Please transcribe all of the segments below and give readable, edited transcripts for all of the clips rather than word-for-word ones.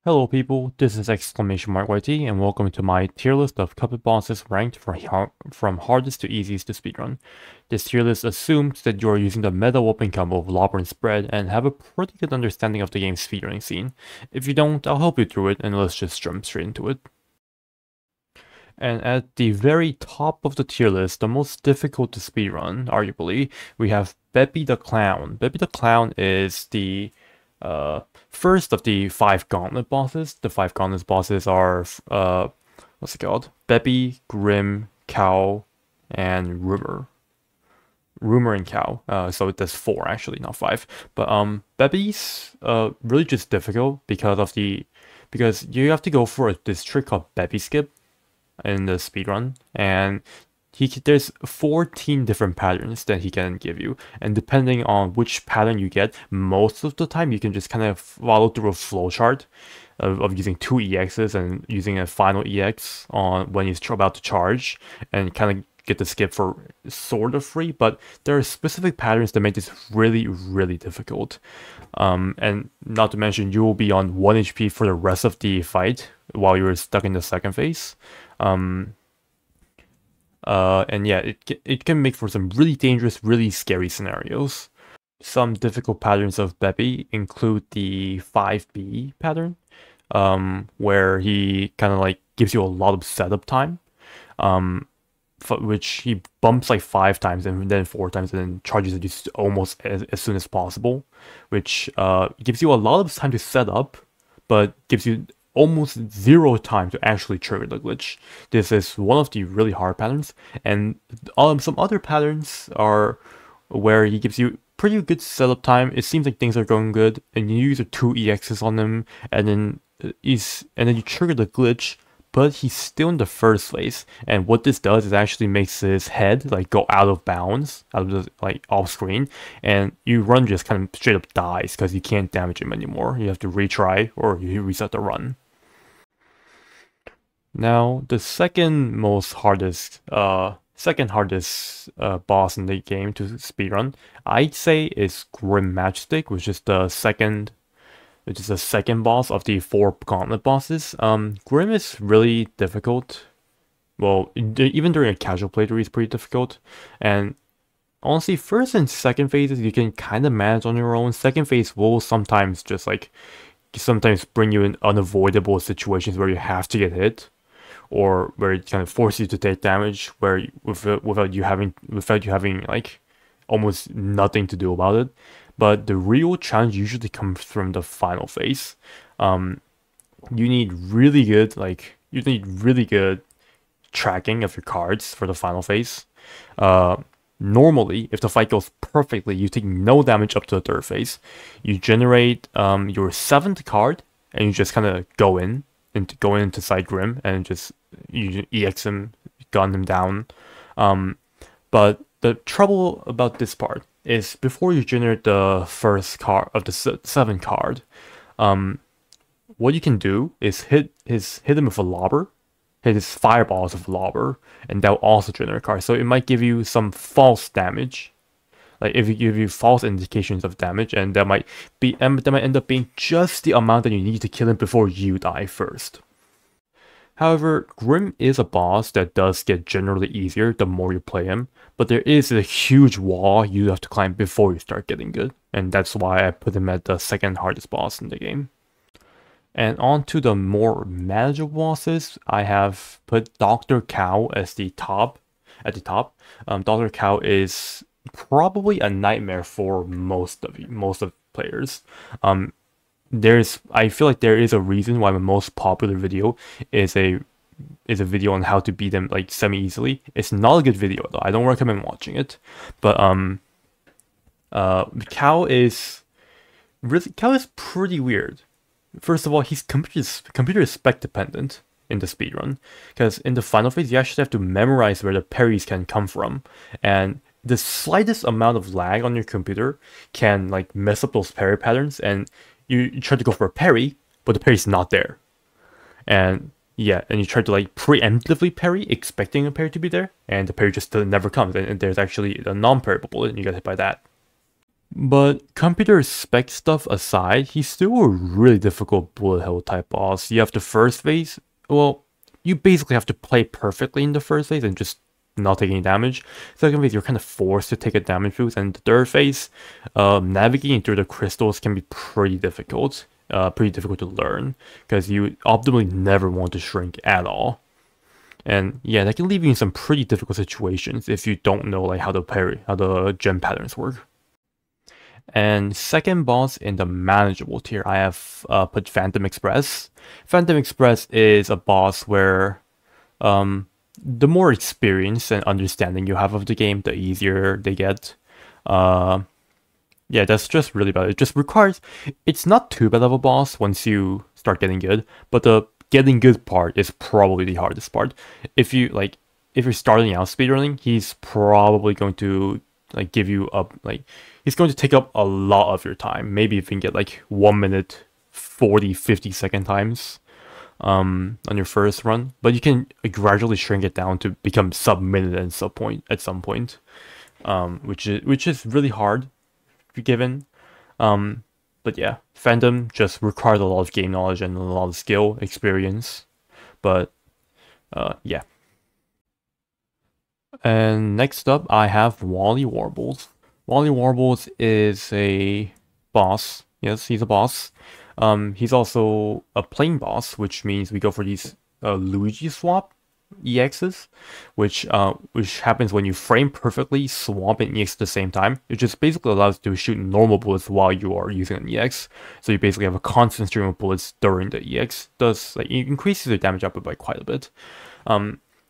Hello people, this is YT and welcome to my tier list of Cuphead bosses ranked from hardest to easiest to speedrun. This tier list assumes that you are using the meta weapon combo of Lobber and Spread and have a pretty good understanding of the game's speedrunning scene. If you don't, I'll help you through it and let's just jump straight into it. And at the very top of the tier list, the most difficult to speedrun, arguably, we have Beppy the Clown. Beppy the Clown is the first of the 5 gauntlet bosses. The 5 gauntlet bosses are, what's it called? Beppy, Grim, Cow, and Rumor. Rumor and Cow. So it does 4 actually, not 5. But Beppy's really just difficult because you have to go for this trick called Beppy Skip in the speedrun, and there's 14 different patterns that he can give you, and depending on which pattern you get, most of the time you can just kind of follow through a flowchart of using 2 EXs and using a final EX on when he's about to charge, and kind of get the skip for sort of free. But there are specific patterns that make this really difficult, and not to mention you will be on 1 HP for the rest of the fight while you're stuck in the second phase. And yeah, it can make for some really dangerous, really scary scenarios. Some difficult patterns of Beppy include the 5B pattern, where he kind of like gives you a lot of setup time, which he bumps like 5 times and then 4 times and then charges it just almost as soon as possible, which gives you a lot of time to set up, but gives you almost 0 time to actually trigger the glitch. This is one of the really hard patterns, and some other patterns are where he gives you pretty good setup time. It seems like things are going good, and you use 2 EXs on him, and then you trigger the glitch, but he's still in the first phase. And what this does is actually makes his head like go out of bounds, out of the like off screen, and you run just kind of straight up dies because you can't damage him anymore. You have to retry or you reset the run. Now, the second hardest boss in the game to speedrun, I'd say, is Grim Matchstick, which is the second boss of the 4 gauntlet bosses. Grim is really difficult. Well, even during a casual playthrough, it's pretty difficult. And honestly, first and second phases you can kind of manage on your own. Second phase will sometimes bring you in unavoidable situations where you have to get hit, or where it kind of forces you to take damage, where without you having like almost nothing to do about it. But the real challenge usually comes from the final phase. You need really good tracking of your cards for the final phase. Normally, if the fight goes perfectly, you take no damage up to the 3rd phase. You generate your 7th card, and you just kind of go into side Grim and just you EX him, gun him down. But the trouble about this part is before you generate the first card of the 7th card, what you can do is hit him with a Lobber, hit his fireballs with a Lobber, and that will also generate a card. So it might give you some false damage. Like if you give you false indications of damage, and that might end up being just the amount that you need to kill him before you die first. However, Grim is a boss that does get generally easier the more you play him, but there is a huge wall you have to climb before you start getting good, and that's why I put him at the second hardest boss in the game. And on to the more manageable bosses, I have put Dr. Cow as the top. At the top, Dr. Cow is probably a nightmare for most of players. I feel like there is a reason why my most popular video is a video on how to beat them like semi-easily. It's not a good video though. I don't recommend watching it. But Cow is pretty weird. First of all, he's computer spec dependent in the speedrun, because in the final phase you actually have to memorize where the parries can come from, and the slightest amount of lag on your computer can like mess up those parry patterns, and you try to go for a parry, but the parry's not there. And yeah, and you try to like preemptively parry, expecting a parry to be there, and the parry just never comes, and there's actually a non-parryable bullet, and you get hit by that. But computer spec stuff aside, he's still a really difficult bullet hell type boss. You have the first phase, well, you basically have to play perfectly in the first phase and just not take any damage. Second phase, you're kind of forced to take a damage boost, and the third phase, navigating through the crystals can be pretty difficult. Pretty difficult to learn, because you optimally never want to shrink at all. And yeah, that can leave you in some pretty difficult situations if you don't know like how the gem patterns work. And second boss in the manageable tier, I have put Phantom Express. Phantom Express is a boss where the more experience and understanding you have of the game, the easier they get. Yeah, that's just really bad. It just requires, it's not too bad of a boss once you start getting good, but the getting good part is probably the hardest part. If you're starting out speedrunning, he's probably going to like give you up, like he's going to take up a lot of your time. Maybe if you can get like 1 minute 40-50 second times on your first run, but you can gradually shrink it down to become sub-minute and at some point, which is really hard given. But yeah, Phantom just requires a lot of game knowledge and a lot of skill, experience. But yeah. And next up, I have Wally Warbles. Wally Warbles is a boss. Yes, he's a boss. He's also a plane boss, which means we go for these Luigi swap EXs, which happens when you frame perfectly, swap and EX at the same time. It just basically allows you to shoot normal bullets while you are using an EX. So you basically have a constant stream of bullets during the EX. Thus, like, it increases your damage output by quite a bit.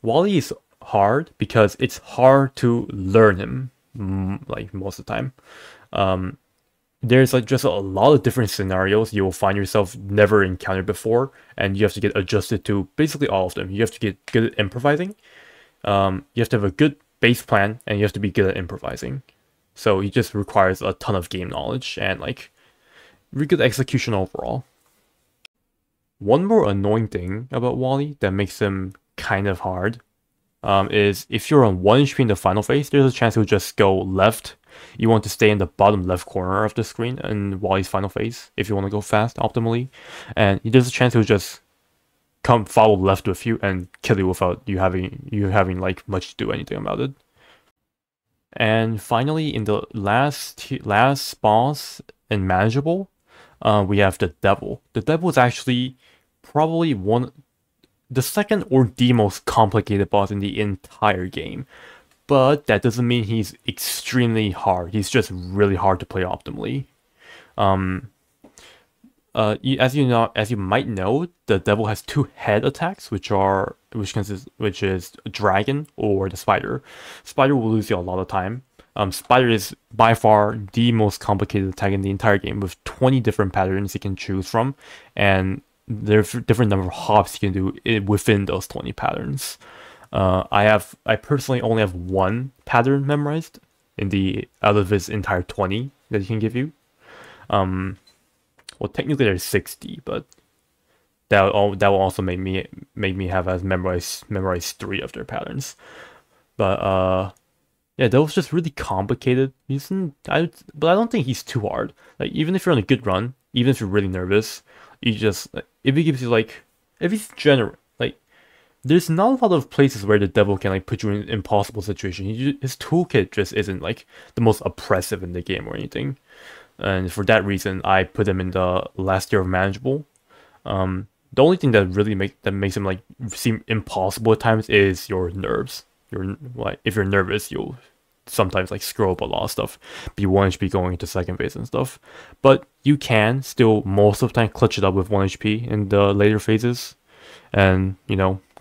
Wally is hard because it's hard to learn him, like most of the time. There's like just a lot of different scenarios you will find yourself never encountered before, and you have to get adjusted to basically all of them. You have to get good at improvising. You have to have a good base plan, and you have to be good at improvising. So it just requires a ton of game knowledge and like really good execution overall. One more annoying thing about Wally that makes him kind of hard is if you're on 1 HP in the final phase, there's a chance he'll just go left. You want to stay in the bottom left corner of the screen in Wally's final phase if you want to go fast optimally. And there's a chance he'll just come follow left with you and kill you without you having like much to do anything about it. And finally, in the last boss in manageable, we have the Devil. The Devil is actually probably the second or the most complicated boss in the entire game. But that doesn't mean he's extremely hard. He's just really hard to play optimally. As you might know, the Devil has 2 head attacks, which is a dragon or the spider. Spider will lose you a lot of time. Spider is by far the most complicated attack in the entire game, with 20 different patterns you can choose from, and there's a different number of hops you can do within those 20 patterns. I personally only have 1 pattern memorized out of his entire 20 that he can give you. Well, technically there's 60, but that will also make me have as memorize 3 of their patterns. But yeah, that was just really complicated. But I don't think he's too hard. Like, even if you're on a good run, even if you're really nervous, if he gives you like, if he's generous, like, there's not a lot of places where the Devil can like put you in an impossible situation. His toolkit just isn't like the most oppressive in the game or anything, and for that reason, I put him in the last tier of manageable. The only thing that really makes him like seem impossible at times is your nerves. If you're nervous, you'll sometimes like screw up a lot of stuff. Be 1 HP going into second phase and stuff, but you can still most of the time clutch it up with 1 HP in the later phases, and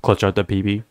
clutch out the PB.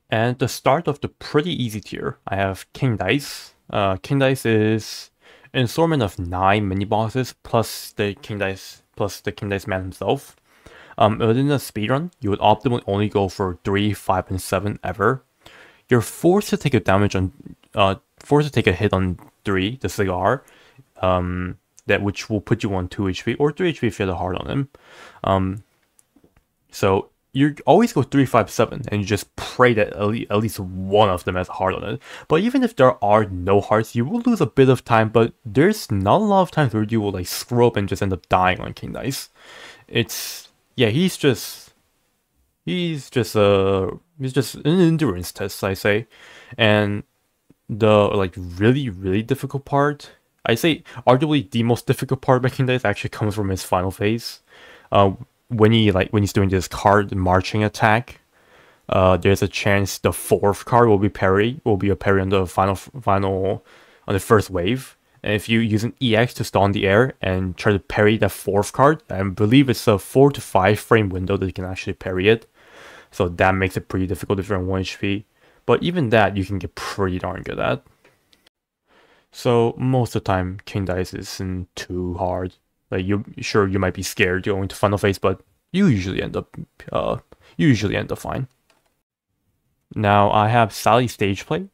And at the start of the pretty easy tier, I have King Dice. King Dice is an assortment of 9 mini bosses plus the King Dice man himself. Within a speedrun, you would optimally only go for 3, 5, and 7 ever. You're forced to take a hit on 3, the cigar, which will put you on 2 HP or 3 HP if you had a hard on him. So you always go 3-5-7, and you just pray that at least one of them has a heart on it. But even if there are no hearts, you will lose a bit of time, but there's not a lot of times where you will like screw up and just end up dying on king dice. It's, yeah, he's just an endurance test, I say. And the like really difficult part, I say arguably the most difficult part of making dice actually comes from his final phase. When he's doing this card marching attack, there's a chance the fourth card will be a parry on the final on the first wave. And if you use an EX to stall in the air and try to parry that fourth card, I believe it's a 4 to 5 frame window that you can actually parry it. So that makes it pretty difficult if you're on 1 HP. But even that you can get pretty darn good at. So most of the time, king dice isn't too hard. Like you might be scared going to final phase, but you usually end up fine. Now I have Sally stage play.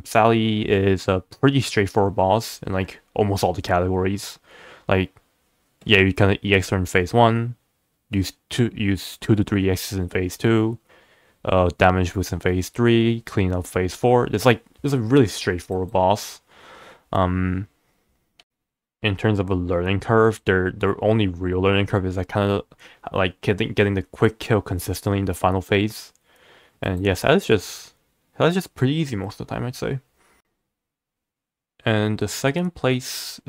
Sally is a pretty straightforward boss in like almost all the categories. Like, yeah, you kind of EX her in phase 1, use 2 to 3 EXs in phase 2, damage boost in phase 3, clean up phase 4. It's a really straightforward boss. In terms of a learning curve, their only real learning curve is like kind of like getting the quick kill consistently in the final phase. And yes, that's just pretty easy most of the time, I'd say. And in the second place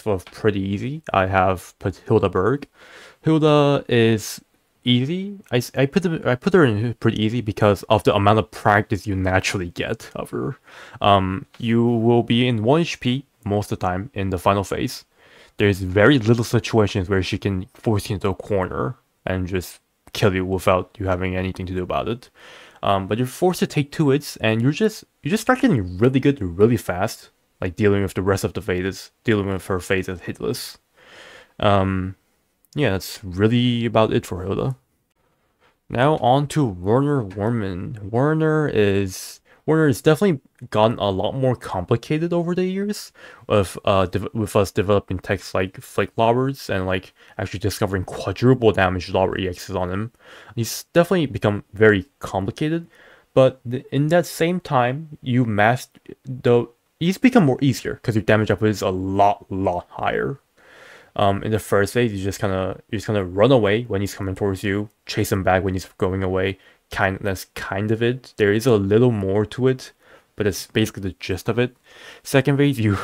for pretty easy, I have put Hilda Berg. Hilda is easy. I put her in pretty easy because of the amount of practice you naturally get of her. You will be in 1 HP most of the time in the final phase. There's very little situations where she can force you into a corner and just kill you without you having anything to do about it. But you're forced to take 2 hits, and you just start getting really good really fast, like dealing with the rest of the phases, dealing with her phase as hitless. Yeah, that's really about it for Hilda. Now on to Werner Werman. Werner is definitely gotten a lot more complicated over the years with us developing techs like Flake Lobbers and like actually discovering quadruple damage lobber EXs on him. He's definitely become very complicated, but in that same time, he's become more easier because your damage output is a lot higher. In the first phase, you just kind of run away when he's coming towards you, chase him back when he's going away. That's kind of it. There is a little more to it, but it's basically the gist of it. Second phase, you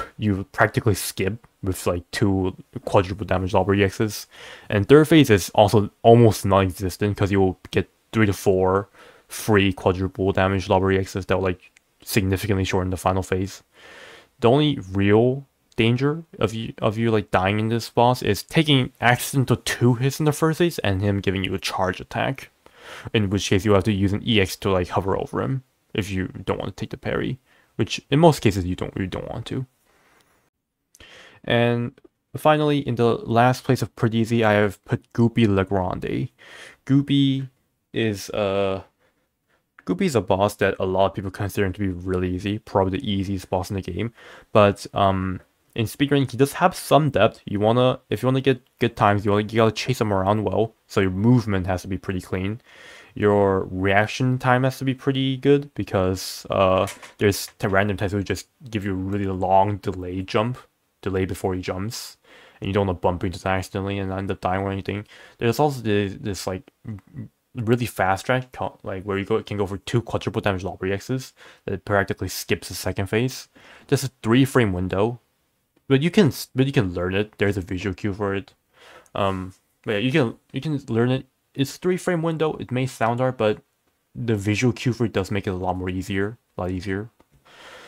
practically skip with like 2 quadruple damage lobber EXs, and third phase is also almost non-existent because you will get 3 to 4 free quadruple damage lobber EXs that will like significantly shorten the final phase. The only real danger of you like dying in this boss is taking accidental 2 hits in the first phase and him giving you a charge attack, in which case you have to use an EX to like hover over him if you don't want to take the parry, which in most cases you don't want to. And finally, in the last place of pretty easy, I have put Goopy Legrande. Goopy is a boss that a lot of people consider to be really easy, probably the easiest boss in the game, but in speedrunning, he does have some depth. If you wanna get good times, you gotta chase him around well. So your movement has to be pretty clean. Your reaction time has to be pretty good because there's random times where just give you a really long delay before he jumps, and you don't want to bump into him accidentally and end up dying or anything. There's also this like really fast track like where you can go for 2 quadruple damage lobber EXs that practically skips the second phase. Just a 3 frame window. But you can learn it. There's a visual cue for it. But yeah, you can learn it. It's 3 frame window. It may sound hard, but the visual cue for it does make it a lot easier.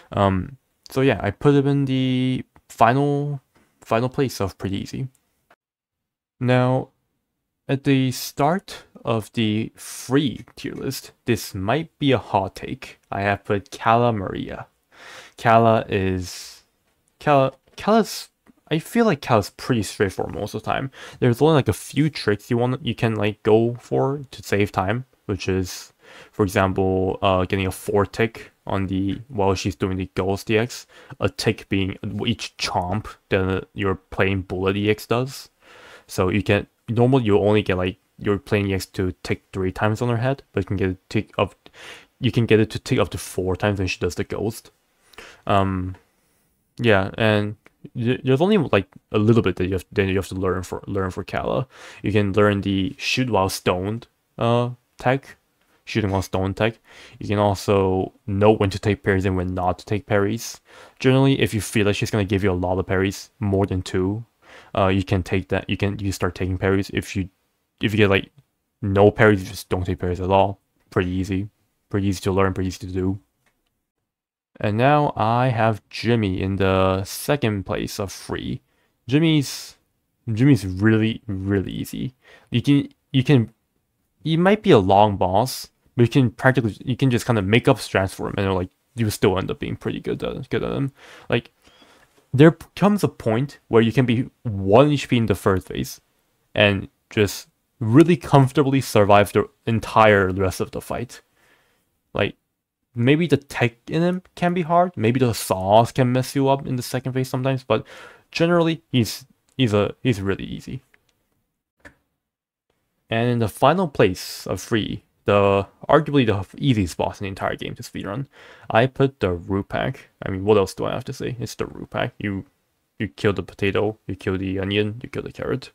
So yeah, I put it in the final place of pretty easy. Now, at the start of the free tier list, this might be a hot take. I have put Cala Maria. I feel like Cala's pretty straightforward most of the time. There's only like a few tricks you can like go for to save time, which is, for example, getting a 4 tick on while she's doing the Ghost EX, a tick being each chomp that your plain bullet EX does. So normally you only get like you're playing EX to tick 3 times on her head, but you can get it to tick up to 4 times when she does the ghost. Yeah, and there's only like a little bit that you have to learn for Kala. You can learn the shoot while stoned tech, shooting while stoned tech. You can also know when to take parries and when not to take parries. Generally, if you feel like she's gonna give you a lot of parries, more than 2, you can take that. You start taking parries. If you get like no parries, you just don't take parries at all. Pretty easy to learn, pretty easy to do. And now I have Jimmy in the second place of free. Jimmy's really easy. He might be a long boss, but you can just kind of make up strats for him, and like you still end up being pretty good at him. Like there comes a point where you can be 1 HP in the first phase, and just really comfortably survive the entire rest of the fight. Like maybe the tech in him can be hard. Maybe the sauce can mess you up in the second phase sometimes, but generally he's really easy. And in the final place of free, arguably the easiest boss in the entire game to speedrun, I put the root pack. I mean, what else do I have to say? It's the root pack. You kill the potato, you kill the onion, you kill the carrot.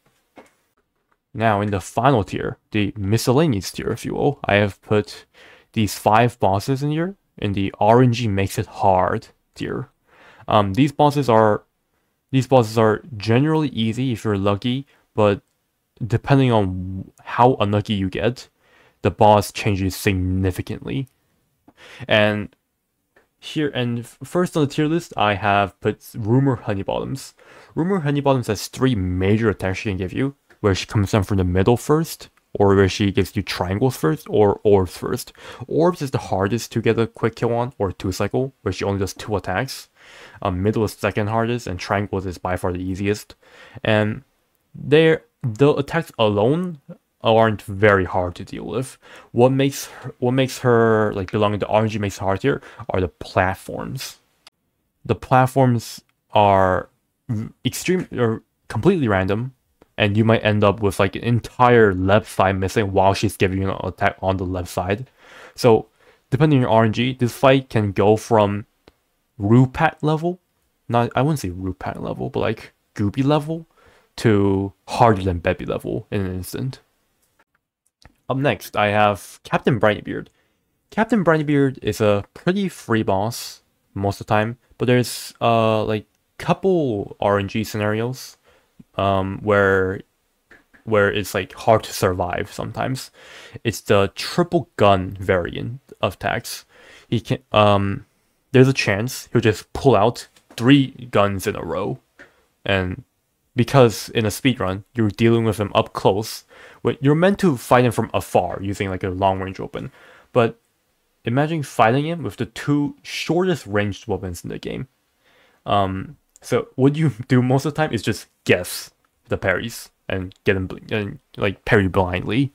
Now in the final tier, the miscellaneous tier, if you will, I have put these 5 bosses in here in the RNG makes it hard tier. These bosses are generally easy if you're lucky, but depending on how unlucky you get, the boss changes significantly. And first on the tier list, I have put Rumor Honeybottoms. Rumor Honeybottoms has 3 major attacks she can give you, where she comes down from the middle first, or where she gives you triangles first, or orbs first. Orbs is the hardest to get a quick kill on, or 2 cycle, where she only does 2 attacks. Middle is second hardest, and triangles is by far the easiest. And the attacks alone aren't very hard to deal with. What makes her like belong in the RNG makes it hard here are the platforms. The platforms are completely random, and you might end up with like an entire left side missing while she's giving you an attack on the left side. So depending on your RNG, this fight can go from Rupat level, I wouldn't say Rupat level, but like Goopy level, to harder than Bebby level in an instant. Up next, I have Captain Brinybeard. Captain Brinybeard is a pretty free boss most of the time, but there's like couple RNG scenarios where it's like hard to survive sometimes. It's the triple gun variant of attacks. He can there's a chance he'll just pull out 3 guns in a row, and because in a speedrun you're dealing with him up close, you're meant to fight him from afar using like a long range weapon, but imagine fighting him with the 2 shortest ranged weapons in the game. So what you do most of the time is just guess the parries and get him and like parry blindly.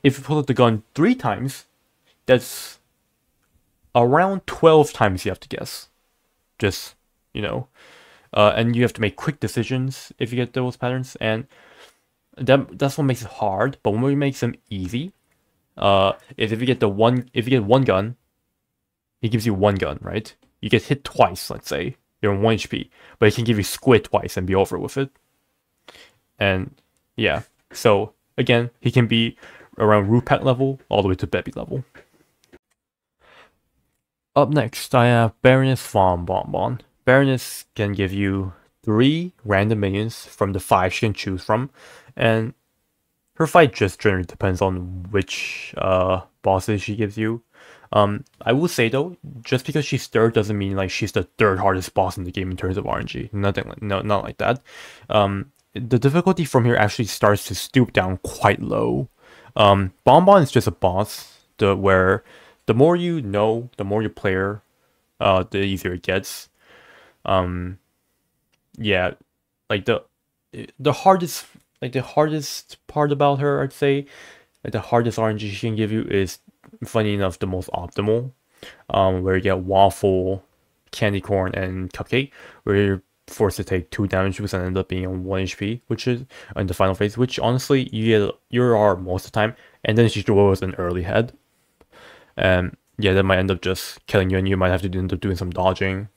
If you pull out the gun 3 times, that's around 12 times you have to guess. Just, and you have to make quick decisions if you get those patterns, and that's what makes it hard. But what makes them easy is if you get one gun, he gives you 1 gun, right? You get hit twice, let's say you're on 1 HP, but he can give you squid twice and be over with it. And yeah, so again, he can be around Rupat level all the way to Bebby level. Up next, I have Baroness Von Bonbon. Baroness can give you 3 random minions from the 5 she can choose from, and her fight just generally depends on which bosses she gives you. I will say though, just because she's 3rd doesn't mean like she's the 3rd hardest boss in the game in terms of RNG. Not like that. The difficulty from here actually starts to stoop down quite low. Bonbon is just a boss where the more you know, the more you play her, the easier it gets. Yeah, like the hardest part about her, I'd say, like the hardest RNG she can give you is, funny enough, the most optimal, where you get waffle, candy corn, and cupcake, where forced to take 2 damage boosts and end up being on 1 HP, which is in the final phase, which honestly you are most of the time, and then she throws an early head. And yeah, that might end up just killing you, and you might have to end up doing some dodging.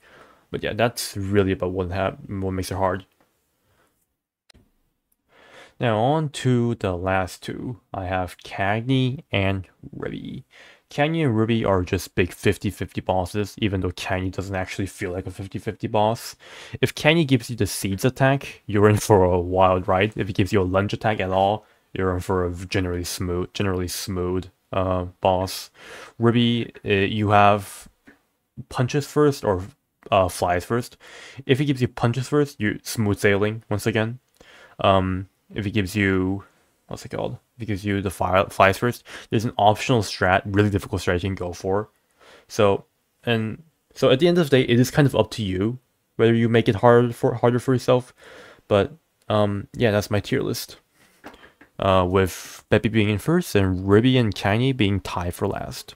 But yeah, that's really about what makes it hard. Now on to the last two. I have Cagney and Ruby. Cagney and Ruby are just big 50-50 bosses, even though Cagney doesn't actually feel like a 50-50 boss. If Cagney gives you the Seeds attack, you're in for a wild ride. If it gives you a lunge attack at all, you're in for a generally smooth boss. Ruby, you have punches first or flies first. If he gives you punches first, you smooth sailing once again. If he gives you, what's it called? If he gives you the flies first, there's an optional strat, really difficult strat you can go for. So at the end of the day, it is kind of up to you whether you make it harder for yourself. But yeah, that's my tier list. With Peppy being in first and Ruby and Cagney being tied for last.